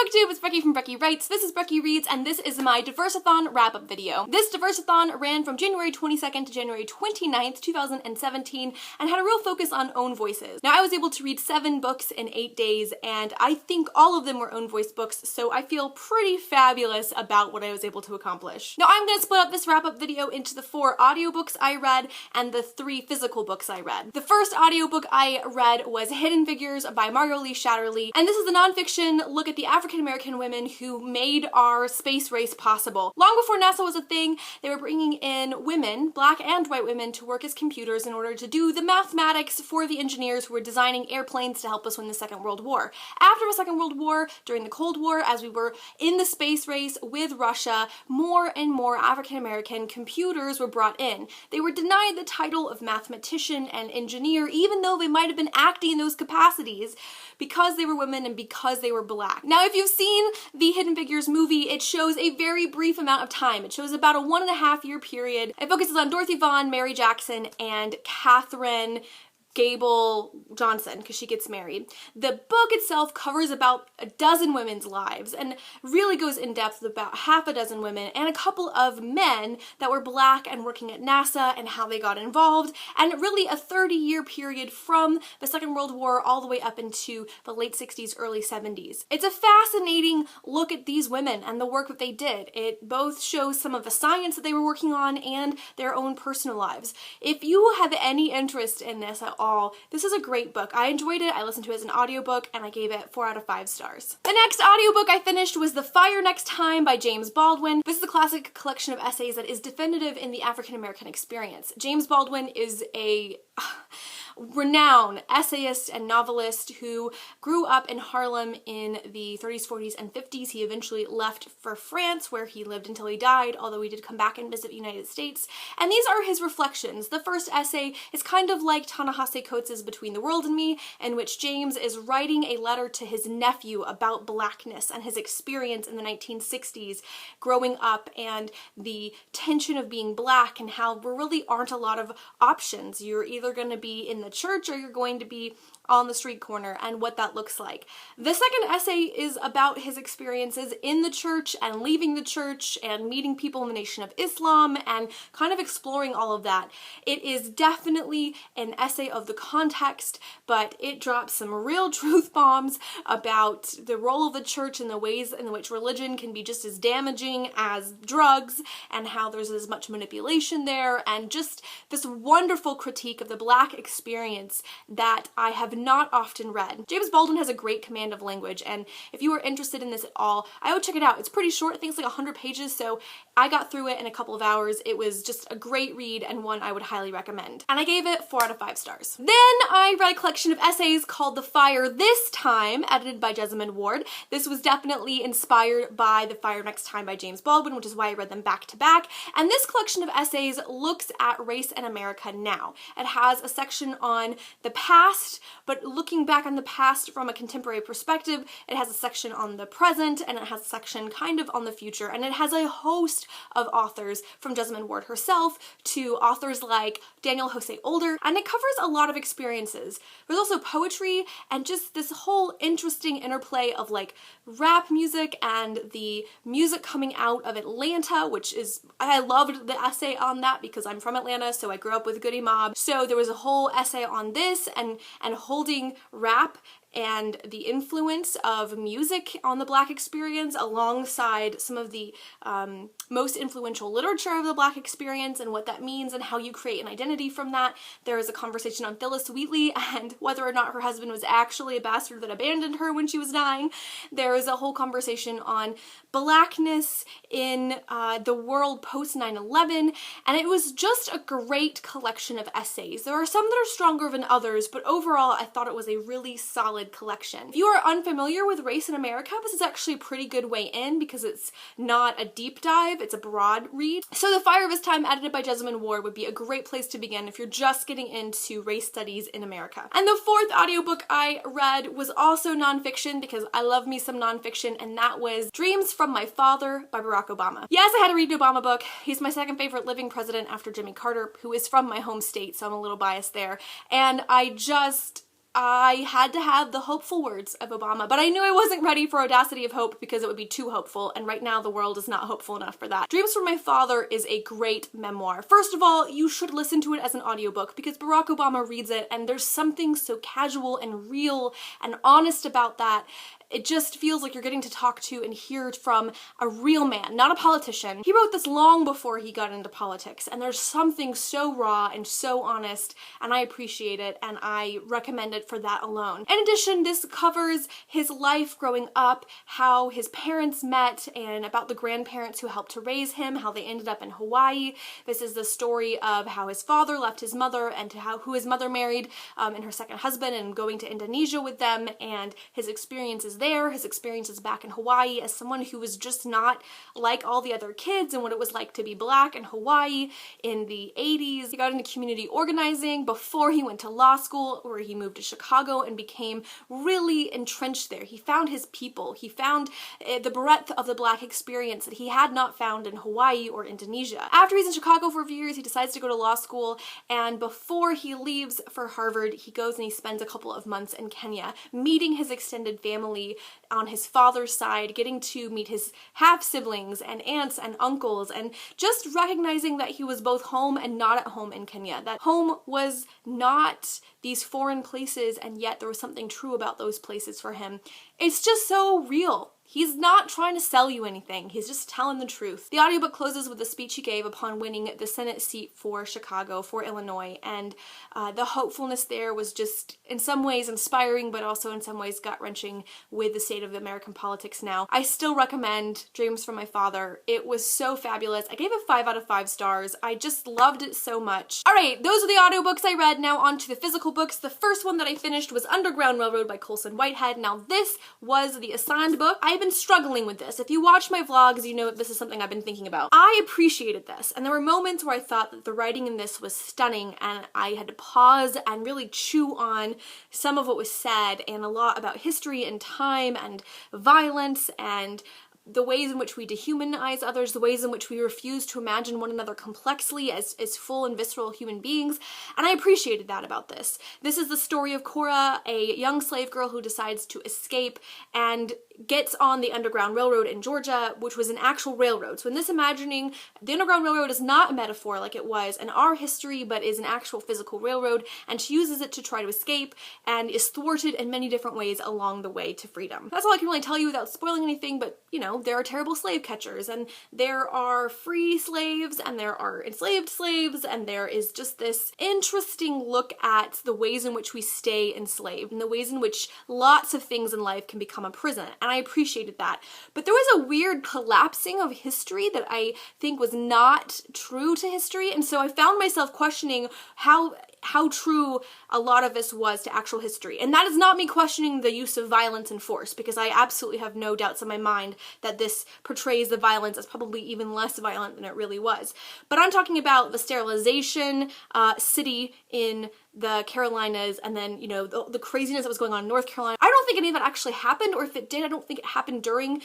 booktube, it's Becky from Becky Writes. This is Becky Reads, and this is my Diverseathon Wrap Up video. This Diverseathon ran from January 22nd to January 29th, 2017, and had a real focus on own voices. Now, I was able to read 7 books in 8 days, and I think all of them were own voice books, so I feel pretty fabulous about what I was able to accomplish. Now, I'm gonna split up this wrap-up video into the 4 audiobooks I read and the 3 physical books I read. The first audiobook I read was Hidden Figures by Margot Shatterly, and this is a nonfiction look at the African-American women who made our space race possible. Long before NASA was a thing, they were bringing in women, black and white women, to work as computers in order to do the mathematics for the engineers who were designing airplanes to help us win the Second World War. After the Second World War, during the Cold War, as we were in the space race with Russia, more and more African-American computers were brought in. They were denied the title of mathematician and engineer, even though they might have been acting in those capacities, because they were women and because they were black. Now, if you've seen the Hidden Figures movie, it shows a very brief amount of time. It shows about a 1.5-year period. It focuses on Dorothy Vaughan, Mary Jackson, and Katherine Gable Johnson, because she gets married. The book itself covers about a dozen women's lives and really goes in depth with about half a dozen women and a couple of men that were black and working at NASA and how they got involved, and really a 30-year period from the Second World War all the way up into the late 60s, early 70s. It's a fascinating look at these women and the work that they did. It both shows some of the science that they were working on and their own personal lives. If you have any interest in this at all, this is a great book. I enjoyed it. I listened to it as an audiobook and I gave it 4 out of 5 stars. The next audiobook I finished was The Fire Next Time by James Baldwin. This is a classic collection of essays that is definitive in the African-American experience. James Baldwin is a renowned essayist and novelist who grew up in Harlem in the 30s, 40s, and 50s. He eventually left for France, where he lived until he died, although he did come back and visit the United States. And these are his reflections. The first essay is kind of like Ta-Nehisi Coates' Between the World and Me, in which James is writing a letter to his nephew about blackness and his experience in the 1960s growing up and the tension of being black and how there really aren't a lot of options. You're either going to be in the church or you're going to be on the street corner and what that looks like. The second essay is about his experiences in the church and leaving the church and meeting people in the Nation of Islam and kind of exploring all of that. It is definitely an essay of the context, but it drops some real truth bombs about the role of the church and the ways in which religion can be just as damaging as drugs and how there's as much manipulation there, and just this wonderful critique of the black experience that I have not often read. James Baldwin has a great command of language, and if you are interested in this at all, I would check it out. It's pretty short. I think it's like 100 pages, so I got through it in a couple of hours. It was just a great read and one I would highly recommend. And I gave it 4 out of 5 stars. Then I read a collection of essays called The Fire This Time, edited by Jesamyn Ward. This was definitely inspired by The Fire Next Time by James Baldwin, which is why I read them back to back. And this collection of essays looks at race in America now. It has a section on the past, but looking back on the past from a contemporary perspective. It has a section on the present, and it has a section kind of on the future, and it has a host of authors, from Jesamyn Ward herself to authors like Daniel Jose Older, and it covers a lot of experiences. There's also poetry and just this whole interesting interplay of like rap music and the music coming out of Atlanta, which is, I loved the essay on that because I'm from Atlanta, so I grew up with Goody Mob. So there was a whole essay on this and holding rap and the influence of music on the Black experience alongside some of the most influential literature of the Black experience and what that means and how you create an identity from that. There is a conversation on Phyllis Wheatley and whether or not her husband was actually a bastard that abandoned her when she was dying. There is a whole conversation on Blackness in the world post 9/11, and it was just a great collection of essays. There are some that are stronger than others, but overall I thought it was a really solid collection. If you are unfamiliar with race in America, this is actually a pretty good way in because it's not a deep dive, it's a broad read. So The Fire This Time, edited by Jesamyn Ward, would be a great place to begin if you're just getting into race studies in America. And the fourth audiobook I read was also nonfiction because I love me some nonfiction, and that was Dreams from My Father by Barack Obama. Yes, I had to read an Obama book. He's my second favorite living president after Jimmy Carter, who is from my home state, so I'm a little biased there. And I had to have the hopeful words of Obama, but I knew I wasn't ready for Audacity of Hope because it would be too hopeful, and right now the world is not hopeful enough for that. Dreams from My Father is a great memoir. First of all, you should listen to it as an audiobook because Barack Obama reads it, and there's something so casual and real and honest about that. It just feels like you're getting to talk to and hear from a real man, not a politician. He wrote this long before he got into politics, and there's something so raw and so honest, and I appreciate it, and I recommend it for that alone. In addition, this covers his life growing up, how his parents met, and about the grandparents who helped to raise him, how they ended up in Hawaii. This is the story of how his father left his mother and to who his mother married and her second husband, and going to Indonesia with them, and his experiences there, his experiences back in Hawaii as someone who was just not like all the other kids, and what it was like to be Black in Hawaii in the 80s. He got into community organizing before he went to law school, where he moved to Chicago and became really entrenched there. He found his people. He found the breadth of the Black experience that he had not found in Hawaii or Indonesia. After he's in Chicago for a few years, he decides to go to law school, and before he leaves for Harvard, he goes and he spends a couple of months in Kenya, meeting his extended family on his father's side, getting to meet his half-siblings and aunts and uncles, and just recognizing that he was both home and not at home in Kenya. That home was not these foreign places, and yet there was something true about those places for him. It's just so real. He's not trying to sell you anything. He's just telling the truth. The audiobook closes with the speech he gave upon winning the Senate seat for Chicago, for Illinois, and the hopefulness there was just in some ways inspiring, but also in some ways gut-wrenching with the state of American politics now. I still recommend Dreams from My Father. It was so fabulous. I gave it 5 out of 5 stars. I just loved it so much. Alright, those are the audiobooks I read. Now on to the physical books. The first one that I finished was Underground Railroad by Colson Whitehead. Now this was the assigned book. I've been struggling with this. If you watch my vlogs, you know this is something I've been thinking about. I appreciated this, and there were moments where I thought that the writing in this was stunning, and I had to pause and really chew on some of what was said, and a lot about history and time and violence and the ways in which we dehumanize others, the ways in which we refuse to imagine one another complexly as full and visceral human beings, and I appreciated that about this. This is the story of Cora, a young slave girl who decides to escape and gets on the Underground Railroad in Georgia, which was an actual railroad. So in this imagining, the Underground Railroad is not a metaphor like it was in our history, but is an actual physical railroad, and she uses it to try to escape and is thwarted in many different ways along the way to freedom. That's all I can really tell you without spoiling anything, but you know, there are terrible slave catchers, and there are free slaves, and there are enslaved slaves, and there is just this interesting look at the ways in which we stay enslaved, and the ways in which lots of things in life can become a prison. And I appreciated that. But there was a weird collapsing of history that I think was not true to history, and so I found myself questioning how true a lot of this was to actual history. And that is not me questioning the use of violence and force, because I absolutely have no doubts in my mind that this portrays the violence as probably even less violent than it really was. But I'm talking about the sterilization city in the Carolinas, and then, you know, the craziness that was going on in North Carolina. I don't think any of that actually happened, or if it did, I don't think it happened during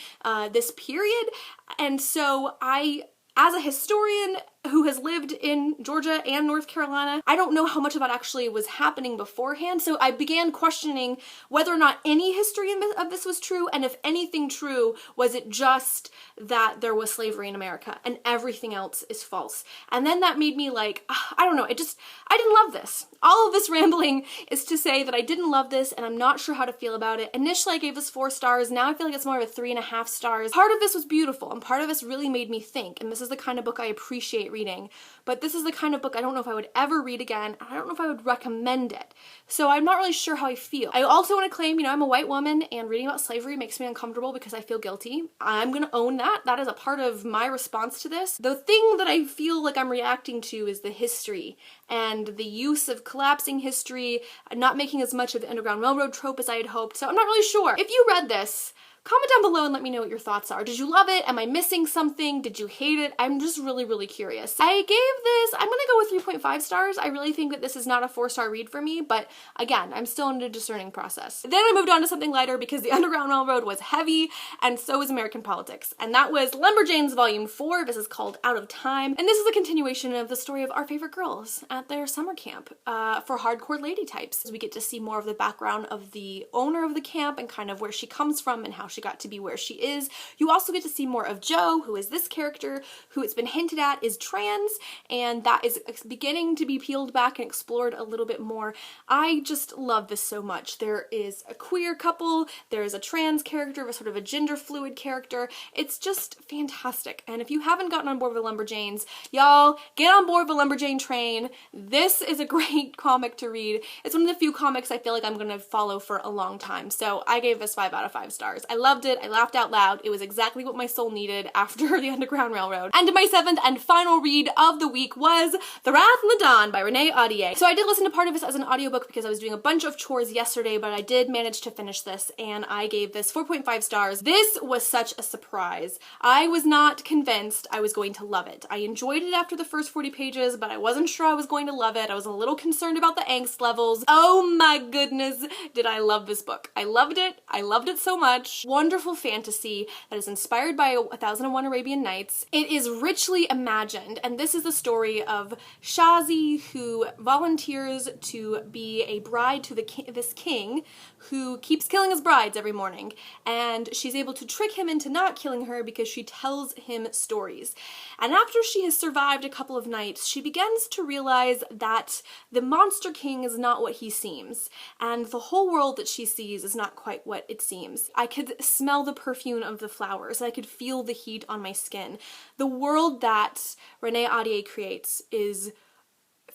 this period. And so as a historian who has lived in Georgia and North Carolina, I don't know how much of that actually was happening beforehand, so I began questioning whether or not any history of this was true, and if anything true, was it just that there was slavery in America and everything else is false? And then that made me like, I don't know, I didn't love this. All of this rambling is to say that I didn't love this, and I'm not sure how to feel about it. Initially I gave this 4 stars, now I feel like it's more of a 3.5 stars. Part of this was beautiful, and part of this really made me think, and this is the kind of book I appreciate reading, but this is the kind of book I don't know if I would ever read again, and I don't know if I would recommend it. So I'm not really sure how I feel. I also want to claim, you know, I'm a white woman, and reading about slavery makes me uncomfortable because I feel guilty. I'm gonna own that. That is a part of my response to this. The thing that I feel like I'm reacting to is the history, and the use of collapsing history, not making as much of the Underground Railroad trope as I had hoped. So I'm not really sure. If you read this, Comment down below and let me know what your thoughts are. Did you love it? Am I missing something? Did you hate it? I'm just really, really curious. I gave this, I'm gonna go with 3.5 stars. I really think that this is not a 4-star read for me, but again, I'm still in a discerning process. Then I moved on to something lighter because the Underground Railroad was heavy, and so was American politics. And that was Lumberjanes Volume 4. This is called Out of Time. And this is a continuation of the story of our favorite girls at their summer camp for hardcore lady types. We get to see more of the background of the owner of the camp and kind of where she comes from and how she got to be where she is. You also get to see more of Jo, who is this character, who it's been hinted at is trans, and that is beginning to be peeled back and explored a little bit more. I just love this so much. There is a queer couple, there is a trans character, a sort of a gender fluid character. It's just fantastic. And if you haven't gotten on board with Lumberjanes, y'all get on board the Lumberjane train. This is a great comic to read. It's one of the few comics I feel like I'm gonna follow for a long time. So I gave this 5 out of 5 stars. I loved it. I laughed out loud. It was exactly what my soul needed after the Underground Railroad. And my 7th and final read of the week was The Wrath of Madan by Renee Ahdieh. So I did listen to part of this as an audiobook because I was doing a bunch of chores yesterday, but I did manage to finish this, and I gave this 4.5 stars. This was such a surprise. I was not convinced I was going to love it. I enjoyed it after the first 40 pages, but I wasn't sure I was going to love it. I was a little concerned about the angst levels. Oh my goodness, did I love this book. I loved it. I loved it so much. Wonderful fantasy that is inspired by 1001 Arabian Nights. It is richly imagined, and this is the story of Shazi, who volunteers to be a bride to this king who keeps killing his brides every morning, and she's able to trick him into not killing her because she tells him stories. And after she has survived a couple of nights, she begins to realize that the Monster King is not what he seems, and the whole world that she sees is not quite what it seems. I could smell the perfume of the flowers, I could feel the heat on my skin. The world that Renee Ahdieh creates is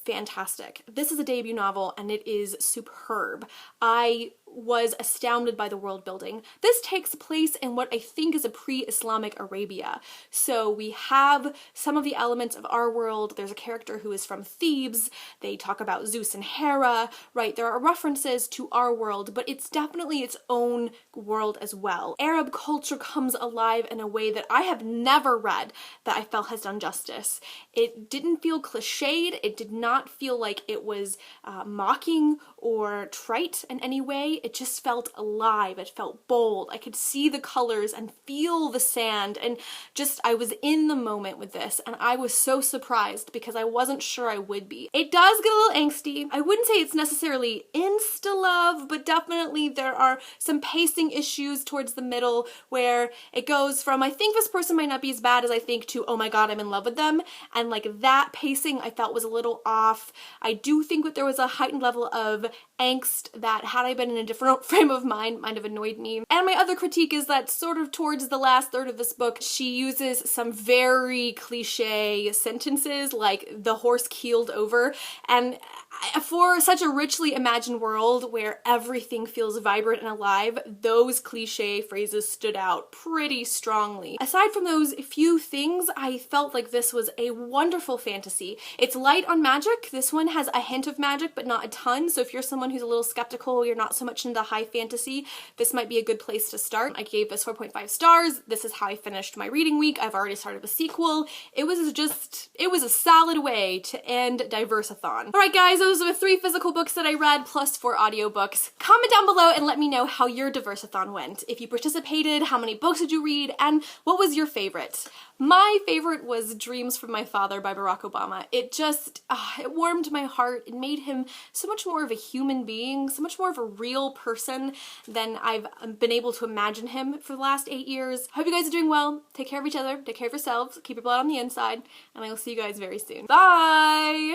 fantastic. This is a debut novel and it is superb. I was astounded by the world building. This takes place in what I think is a pre-Islamic Arabia. So we have some of the elements of our world. There's a character who is from Thebes. They talk about Zeus and Hera, right? There are references to our world, but it's definitely its own world as well. Arab culture comes alive in a way that I have never read that I felt has done justice. It didn't feel cliched. It did not feel like it was mocking or trite in any way. It just felt alive. It felt bold. I could see the colors and feel the sand, and just I was in the moment with this, and I was so surprised because I wasn't sure I would be. It does get a little angsty. I wouldn't say it's necessarily insta-love, but definitely there are some pacing issues towards the middle where it goes from I think this person might not be as bad as I think to oh my god, I'm in love with them, and like that pacing I felt was a little off. I do think that there was a heightened level of angst that had I been in a different frame of mind might have annoyed me. And my other critique is that sort of towards the last third of this book, she uses some very cliche sentences like the horse keeled over, and for such a richly imagined world where everything feels vibrant and alive, those cliche phrases stood out pretty strongly. Aside from those few things, I felt like this was a wonderful fantasy. It's light on magic. This one has a hint of magic, but not a ton, so if you're someone who's a little skeptical, you're not so much into high fantasy, this might be a good place to start. I gave this 4.5 stars. This is how I finished my reading week. I've already started a sequel. It was a solid way to end Diversathon. Alright guys, those are the 3 physical books that I read plus 4 audiobooks. Comment down below and let me know how your Diversathon went. If you participated, how many books did you read, and what was your favorite? My favorite was Dreams from My Father by Barack Obama. It just, it warmed my heart. It made him so much more of a human being, so much more of a real person than I've been able to imagine him for the last 8 years. Hope you guys are doing well. Take care of each other, take care of yourselves, keep your blood on the inside, and I will see you guys very soon. Bye!